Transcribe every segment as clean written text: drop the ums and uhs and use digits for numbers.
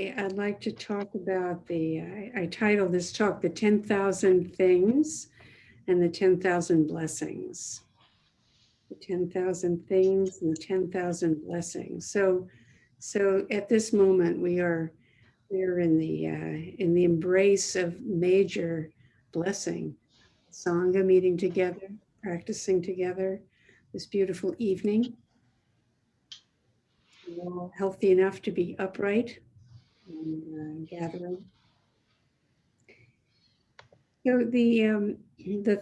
Today, I'd like to talk about I titled this talk, The 10,000 Things and the 10,000 Blessings. The 10,000 Things and the 10,000 Blessings. So at this moment, we're in the embrace of major blessing. Sangha meeting together, practicing together, this beautiful evening. We're all healthy enough to be upright and gathering. So the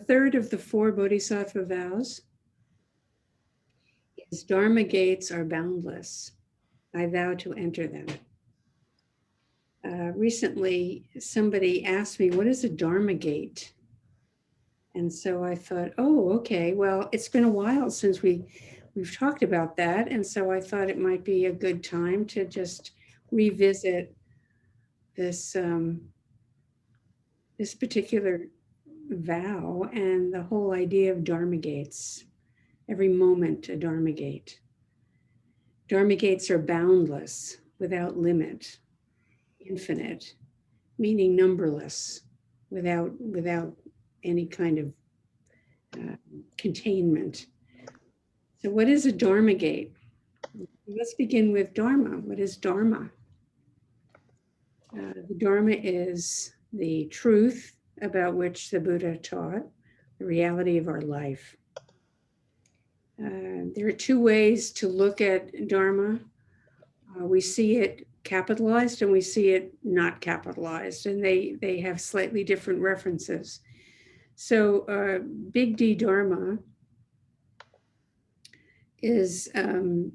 third of the four bodhisattva vows is Dharma gates are boundless. I vow to enter them. Recently, somebody asked me, what is a Dharma gate? And so I thought, oh, okay, well, it's been a while since we've talked about that. And so I thought it might be a good time to just revisit this, this particular vow and the whole idea of Dharma gates. Every moment a Dharma gate. Dharma gates are boundless, without limit, infinite, meaning numberless, without any kind of containment. So what is a Dharma gate? Let's begin with Dharma. What is Dharma? The Dharma is the truth about which the Buddha taught, the reality of our life. There are two ways to look at Dharma. We see it capitalized and we see it not capitalized, and they have slightly different references. So big D Dharma is the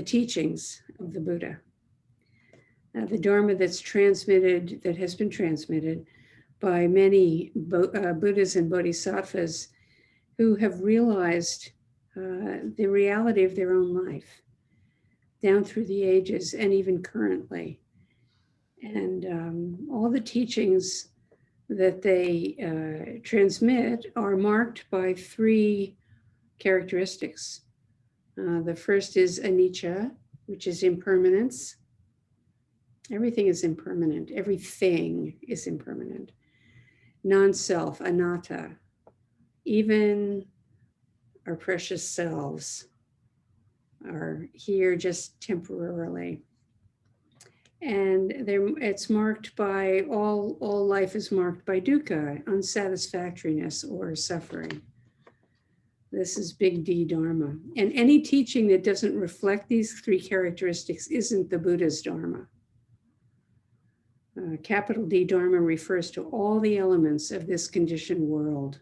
teachings of the Buddha. The Dharma that's transmitted, that has been transmitted by many Buddhas and Bodhisattvas who have realized the reality of their own life down through the ages and even currently. And all the teachings that they transmit are marked by three characteristics. The first is anicca, which is impermanence. Everything is impermanent. Everything is impermanent. Non-self, anatta. Even our precious selves are here just temporarily. And it's marked by, all life is marked by dukkha, unsatisfactoriness or suffering. This is big D Dharma. And any teaching that doesn't reflect these three characteristics isn't the Buddha's Dharma. Capital D Dharma refers to all the elements of this conditioned world.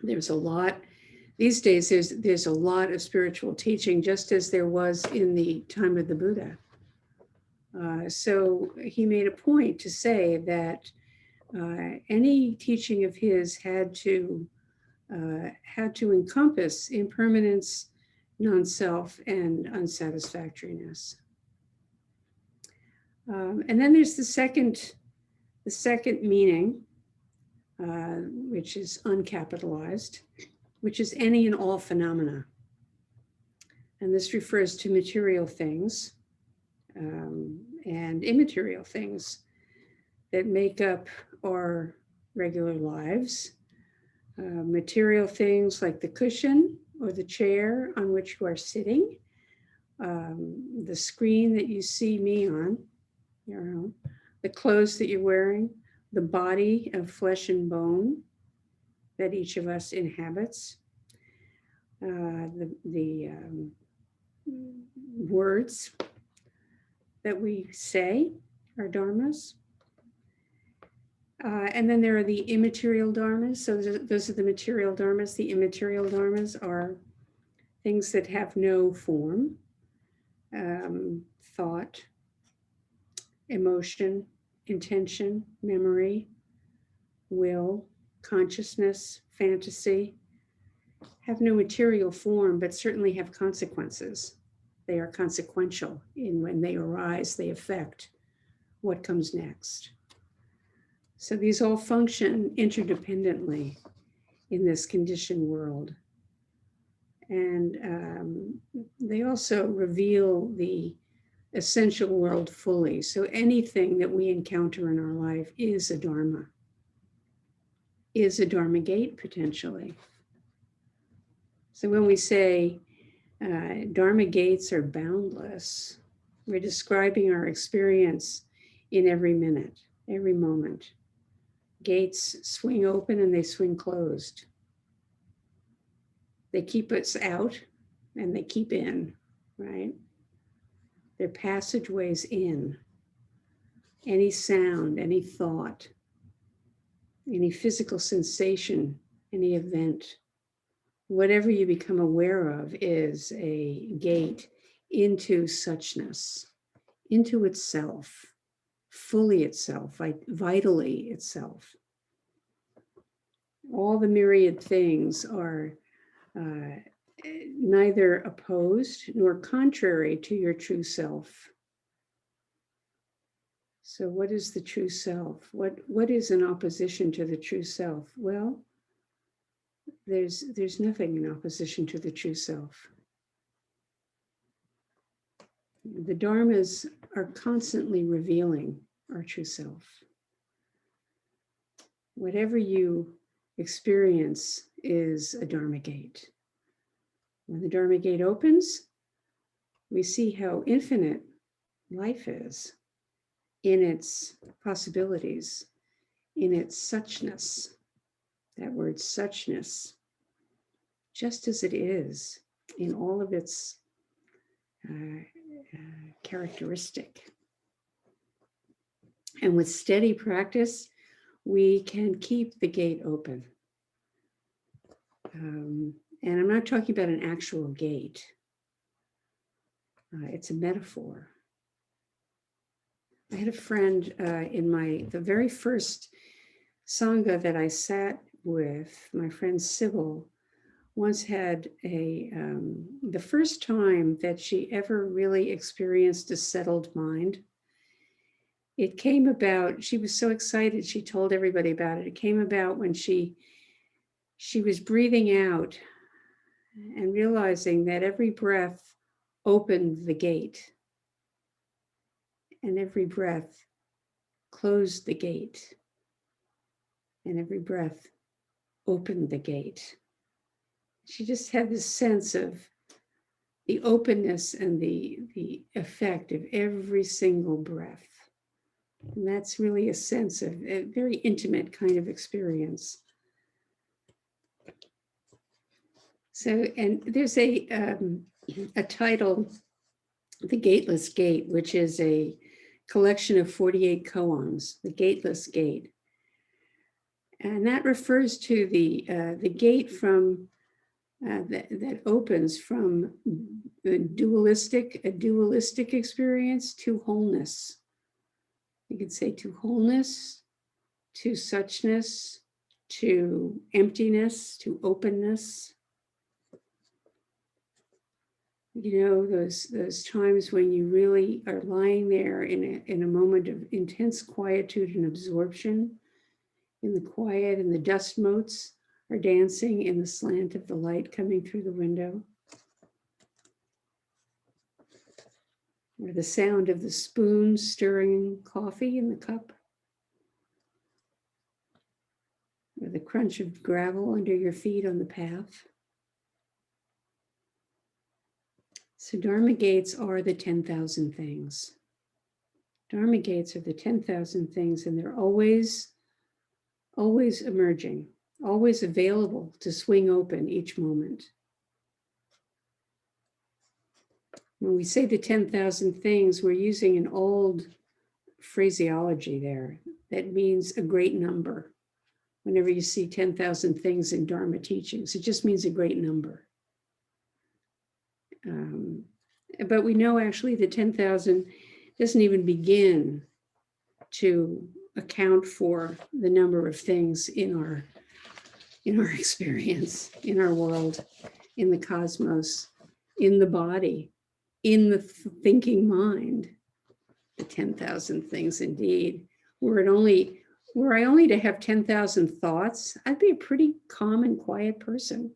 There's a lot, these days there's a lot of spiritual teaching, just as there was in the time of the Buddha. So he made a point to say that any teaching of his had to encompass impermanence, non-self, and unsatisfactoriness. And then there's the second meaning, which is uncapitalized, which is any and all phenomena. And this refers to material things and immaterial things that make up our regular lives. Material things like the cushion or the chair on which you are sitting, the screen that you see me on, the clothes that you're wearing, the body of flesh and bone that each of us inhabits, the words that we say are dharmas. And then there are the immaterial dharmas. So those are the material dharmas. The immaterial dharmas are things that have no form, thought, emotion, intention, memory, will, consciousness, fantasy, have no material form, but certainly have consequences. They are consequential in when they arise, they affect what comes next. So these all function interdependently in this conditioned world. And they also reveal the essential world fully. So anything that we encounter in our life is a Dharma, is a Dharma gate potentially. So when we say Dharma gates are boundless, we're describing our experience in every minute, every moment. Gates swing open and they swing closed. They keep us out and they keep in, right? They're passageways in. Any sound, any thought, any physical sensation, any event, whatever you become aware of is a gate into suchness, into itself, fully itself, vitally itself. All the myriad things are neither opposed nor contrary to your true self. So what is the true self? What is in opposition to the true self? Well, there's nothing in opposition to the true self. The dharmas are constantly revealing our true self. Whatever you experience is a dharma gate. When the dharma gate opens, we see how infinite life is in its possibilities, in its suchness. That word suchness, just as it is in all of its characteristic. And with steady practice, we can keep the gate open. And I'm not talking about an actual gate. It's a metaphor. I had a friend in the very first Sangha that I sat with, my friend Sybil, once had the first time that she ever really experienced a settled mind. It came about, she was so excited, she told everybody about it. It came about when she was breathing out and realizing that every breath opened the gate and every breath closed the gate and every breath opened the gate. She just had this sense of the openness and the effect of every single breath. And that's really a sense of a very intimate kind of experience. So, and there's a title, The Gateless Gate, which is a collection of 48 koans, The Gateless Gate. And that refers to the gate from that opens from a dualistic experience to wholeness. You could say to wholeness, to suchness, to emptiness, to openness. You know, those times when you really are lying there in a moment of intense quietude and absorption, in the quiet, and the dust motes are dancing in the slant of the light coming through the window. Or the sound of the spoon stirring coffee in the cup. Or the crunch of gravel under your feet on the path. So Dharma gates are the 10,000 things. Dharma gates are the 10,000 things, and they're always emerging, always available to swing open each moment. When we say the 10,000 things, we're using an old phraseology there that means a great number. Whenever you see 10,000 things in Dharma teachings, it just means a great number. But we know actually the 10,000 doesn't even begin to account for the number of things in our experience, in our world, in the cosmos, in the body, in the thinking mind. The 10,000 things indeed. Were I only to have 10,000 thoughts, I'd be a pretty calm and quiet person.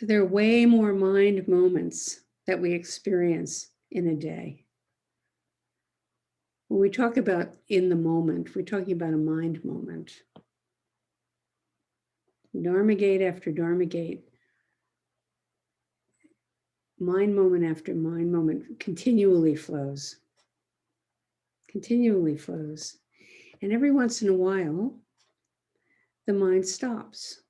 So there are way more mind moments that we experience in a day. When we talk about in the moment, we're talking about a mind moment. Dharma gate after Dharma gate, mind moment after mind moment continually flows. Continually flows. And every once in a while, the mind stops.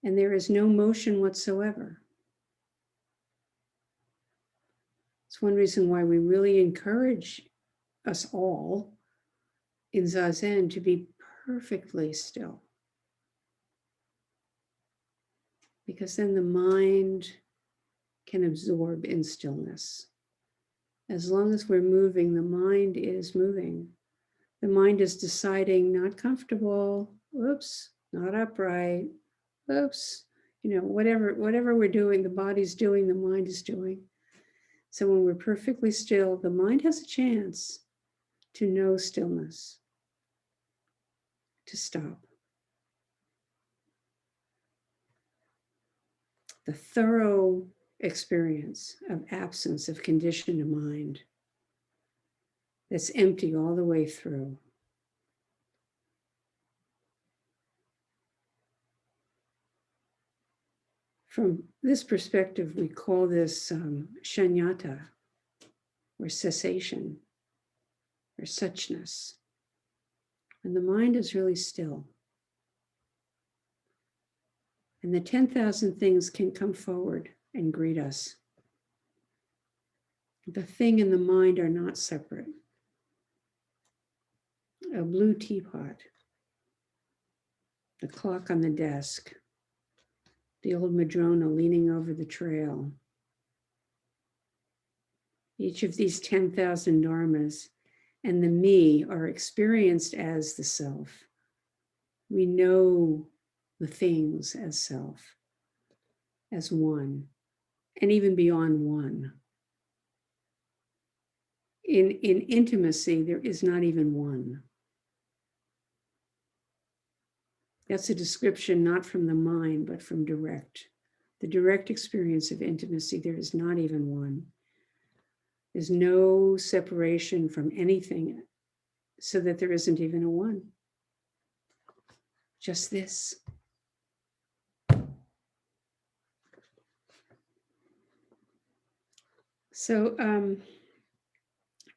And there is no motion whatsoever. It's one reason why we really encourage us all in Zazen to be perfectly still. Because then the mind can absorb in stillness. As long as we're moving, the mind is moving. The mind is deciding not comfortable, oops, not upright, oops, whatever we're doing, the body's doing, the mind is doing. So when we're perfectly still, the mind has a chance to know stillness, to stop. The thorough experience of absence of conditioned mind that's empty all the way through. From this perspective, we call this shunyata, or cessation, or suchness. And the mind is really still. And the 10,000 things can come forward and greet us. The thing and the mind are not separate. A blue teapot, the clock on the desk, the old Madrona leaning over the trail. Each of these 10,000 dharmas and the me are experienced as the self. We know the things as self, as one, and even beyond one. In intimacy, there is not even one. That's a description not from the mind, but from the direct experience of intimacy. There is not even one. There's no separation from anything, so that there isn't even a one. Just this. So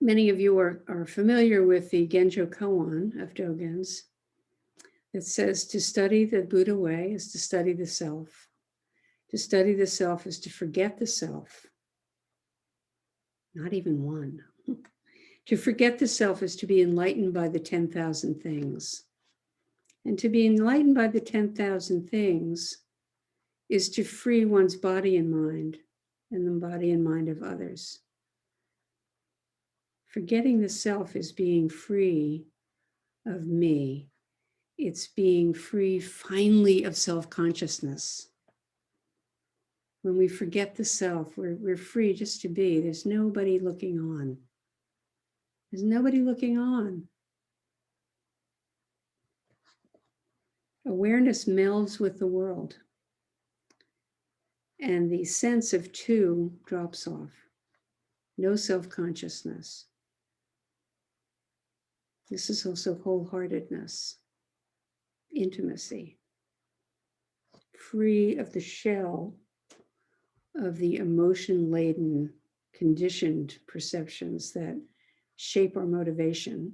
many of you are familiar with the Genjo Koan of Dogen's that says to study the Buddha way is to study the self. To study the self is to forget the self. Not even one. To forget the self is to be enlightened by the 10,000 things. And to be enlightened by the 10,000 things is to free one's body and mind, and the body and mind of others. Forgetting the self is being free of me. It's being free finally of self-consciousness. When we forget the self, we're free just to be. There's nobody looking on. There's nobody looking on. Awareness melds with the world. And the sense of two drops off. No self-consciousness. This is also wholeheartedness, intimacy, free of the shell of the emotion-laden, conditioned perceptions that shape our motivation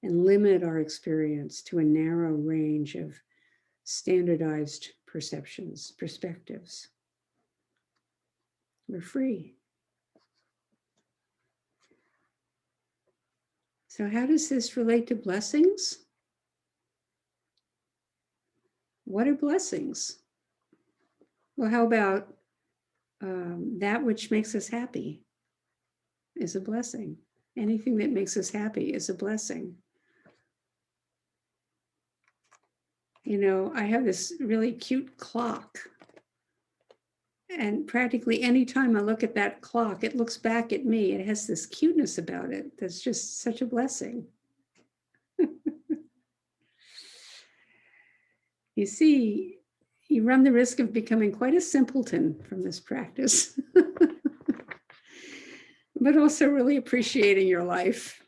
and limit our experience to a narrow range of standardized perspectives. We're free. So how does this relate to blessings? What are blessings? Well, how about that which makes us happy is a blessing. Anything that makes us happy is a blessing. I have this really cute clock. And practically any time I look at that clock, it looks back at me. It has this cuteness about it that's just such a blessing. You see, you run the risk of becoming quite a simpleton from this practice, but also really appreciating your life.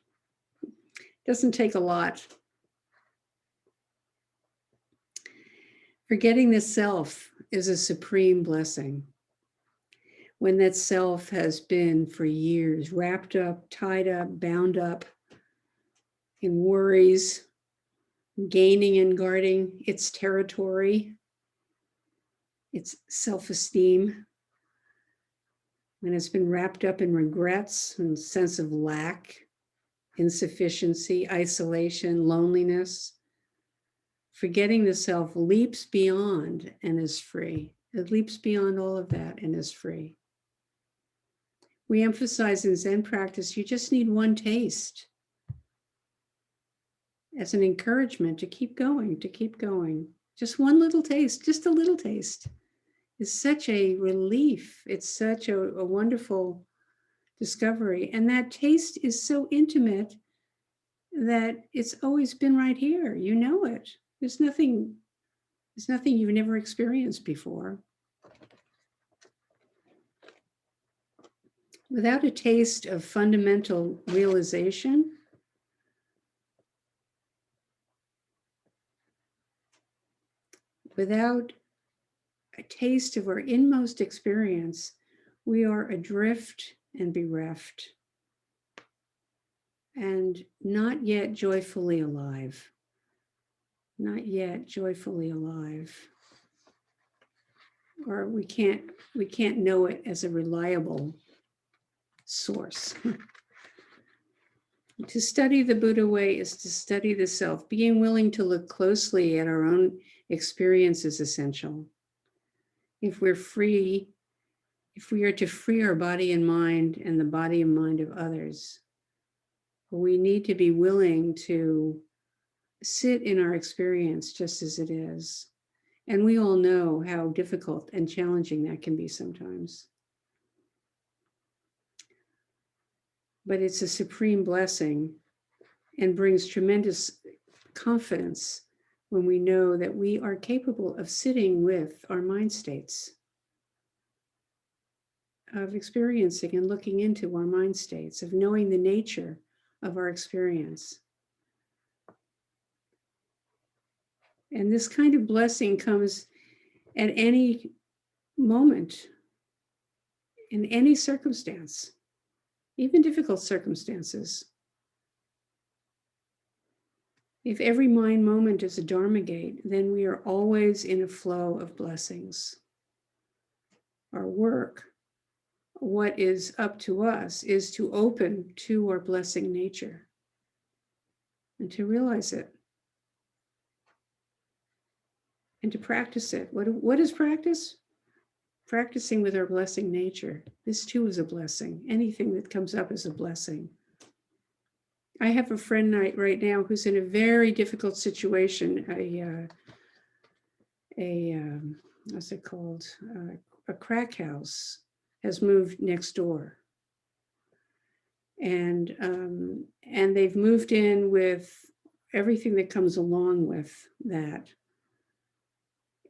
Doesn't take a lot. Forgetting the self is a supreme blessing. When that self has been for years wrapped up, tied up, bound up in worries, gaining and guarding its territory, its self-esteem, when it's been wrapped up in regrets and sense of lack, insufficiency, isolation, loneliness, forgetting the self leaps beyond and is free. It leaps beyond all of that and is free. We emphasize in Zen practice, you just need one taste as an encouragement to keep going, to keep going. Just one little taste, just a little taste is such a relief. It's such a wonderful discovery. And that taste is so intimate that it's always been right here. You know it. There's nothing you've never experienced before. Without a taste of fundamental realization, without a taste of our inmost experience, we are adrift and bereft and not yet joyfully alive. Not yet joyfully alive. Or we can't know it as a reliable source. To study the Buddha way is to study the self. Being willing to look closely at our own experience is essential. If we are to free our body and mind and the body and mind of others, we need to be willing to sit in our experience just as it is. And we all know how difficult and challenging that can be sometimes. But it's a supreme blessing and brings tremendous confidence when we know that we are capable of sitting with our mind states, of experiencing and looking into our mind states, of knowing the nature of our experience. And this kind of blessing comes at any moment, in any circumstance, even difficult circumstances. If every mind moment is a Dharma gate, then we are always in a flow of blessings. Our work, what is up to us, is to open to our blessing nature and to realize it and to practice it. What is practice? Practicing with our blessing nature. This too is a blessing. Anything that comes up is a blessing. I have a friend right now who's in a very difficult situation. What's it called? A crack house has moved next door, and they've moved in with everything that comes along with that.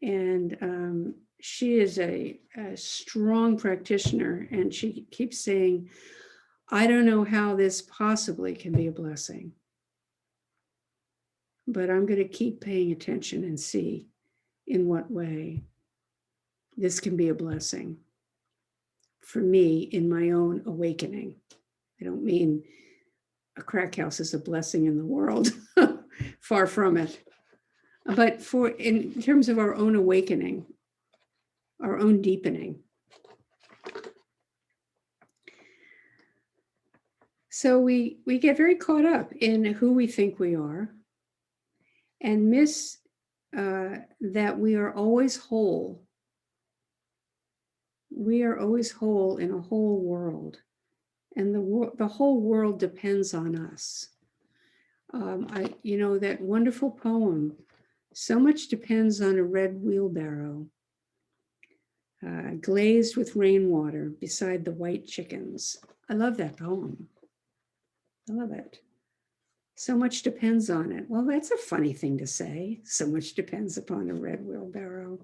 And she is a strong practitioner, and she keeps saying, I don't know how this possibly can be a blessing, but I'm going to keep paying attention and see in what way this can be a blessing for me in my own awakening. I don't mean a crack house is a blessing in the world, far from it. But in terms of our own awakening, our own deepening. So we get very caught up in who we think we are and miss that we are always whole. We are always whole in a whole world, and the whole world depends on us. That wonderful poem, so much depends on a red wheelbarrow, glazed with rainwater beside the white chickens. I love that poem. I love it. So much depends on it. Well, that's a funny thing to say. So much depends upon a red wheelbarrow.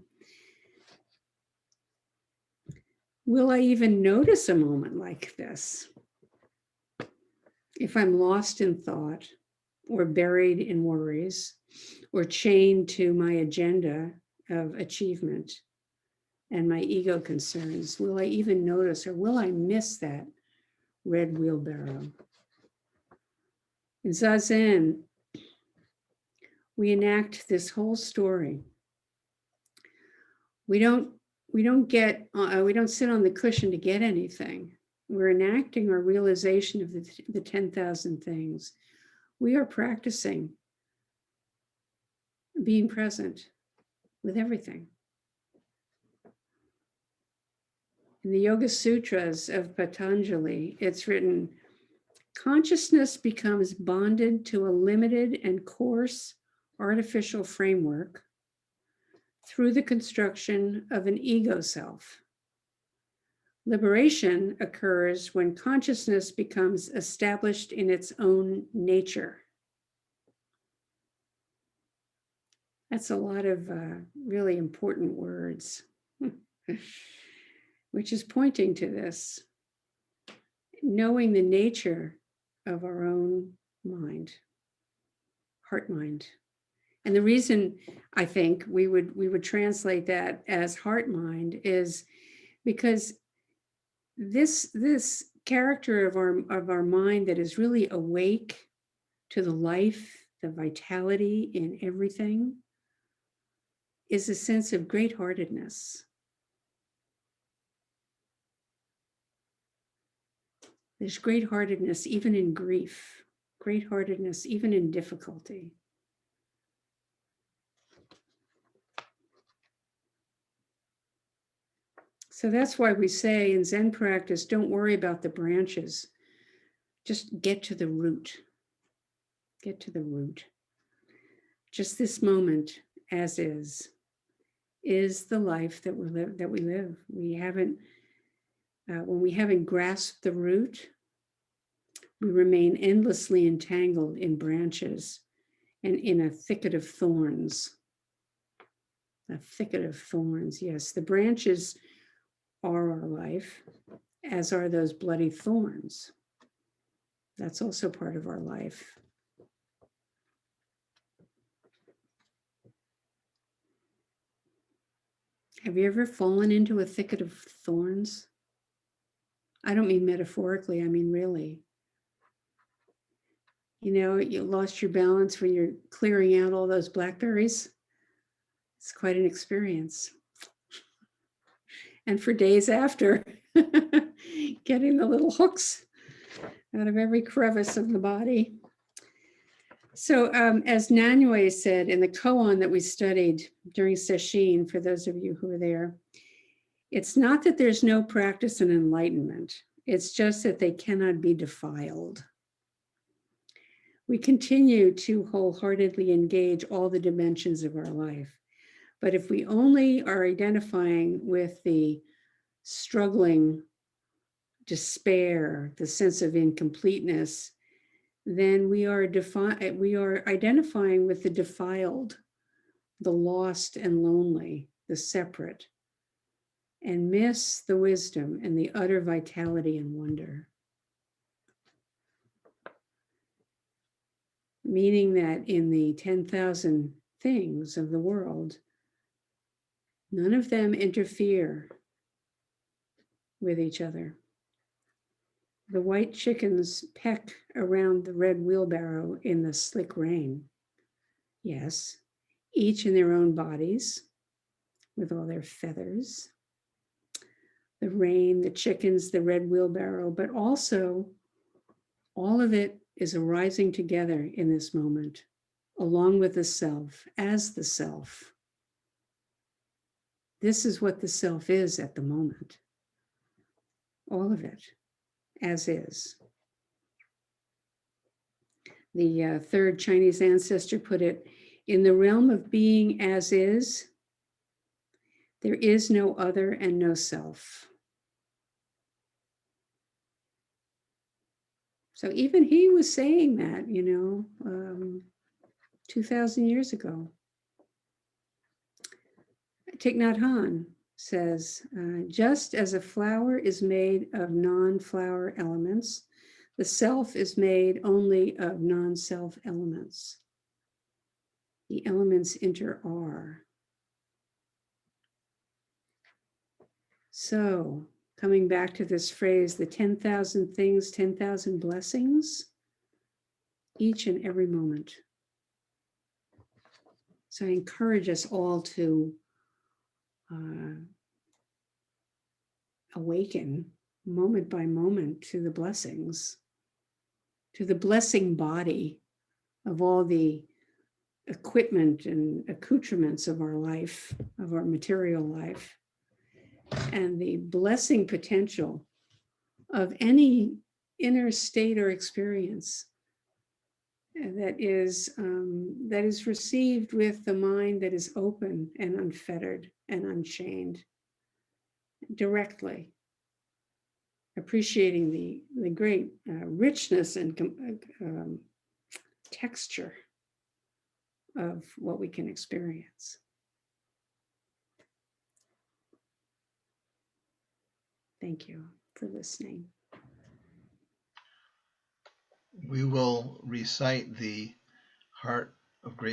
Will I even notice a moment like this? If I'm lost in thought or buried in worries or chained to my agenda of achievement and my ego concerns, will I even notice or will I miss that red wheelbarrow? In Zazen, we enact this whole story. We don't sit on the cushion to get anything. We're enacting our realization of the 10,000 things. We are practicing being present with everything. In the Yoga Sutras of Patanjali, it's written, consciousness becomes bonded to a limited and coarse artificial framework through the construction of an ego self. Liberation occurs when consciousness becomes established in its own nature. That's a lot of really important words, which is pointing to this, knowing the nature of our own mind, heart mind. And the reason I think we would translate that as heart mind is because this character of our mind that is really awake to the life, the vitality in everything, is a sense of great-heartedness. There's great-heartedness even in grief, great-heartedness even in difficulty. So that's why we say in Zen practice, don't worry about the branches. Just get to the root. Get to the root. Just this moment as is the life that we live. We haven't, when we haven't grasped the root, we remain endlessly entangled in branches and in a thicket of thorns. A thicket of thorns, yes. The branches are our life, as are those bloody thorns. That's also part of our life. Have you ever fallen into a thicket of thorns? I don't mean metaphorically, I mean really. You know, you lost your balance when you're clearing out all those blackberries. It's quite an experience. And for days after, getting the little hooks out of every crevice of the body. So as Nanyue said in the koan that we studied during Sesshin, for those of you who were there, it's not that there's no practice in enlightenment. It's just that they cannot be defiled. We continue to wholeheartedly engage all the dimensions of our life. But if we only are identifying with the struggling, despair, the sense of incompleteness, then we are identifying with the defiled, the lost and lonely, the separate, and miss the wisdom and the utter vitality and wonder. Meaning that in the 10,000 things of the world, none of them interfere with each other. The white chickens peck around the red wheelbarrow in the slick rain. Yes, each in their own bodies with all their feathers. The rain, the chickens, the red wheelbarrow, but also all of it is arising together in this moment, along with the self, as the self. This is what the self is at the moment. All of it, as is. The third Chinese ancestor put it, in the realm of being as is, there is no other and no self. So even he was saying that, 2,000 years ago. Thich Nhat Hanh says, just as a flower is made of non-flower elements, the self is made only of non-self elements. The elements inter-are. So, coming back to this phrase, the 10,000 things, 10,000 blessings, each and every moment. So I encourage us all to awaken moment by moment to the blessings, to the blessing body of all the equipment and accoutrements of our life, of our material life, and the blessing potential of any inner state or experience that is received with the mind that is open and unfettered and unchained directly, appreciating the great richness and texture of what we can experience. Thank you for listening. We will recite the Heart of Great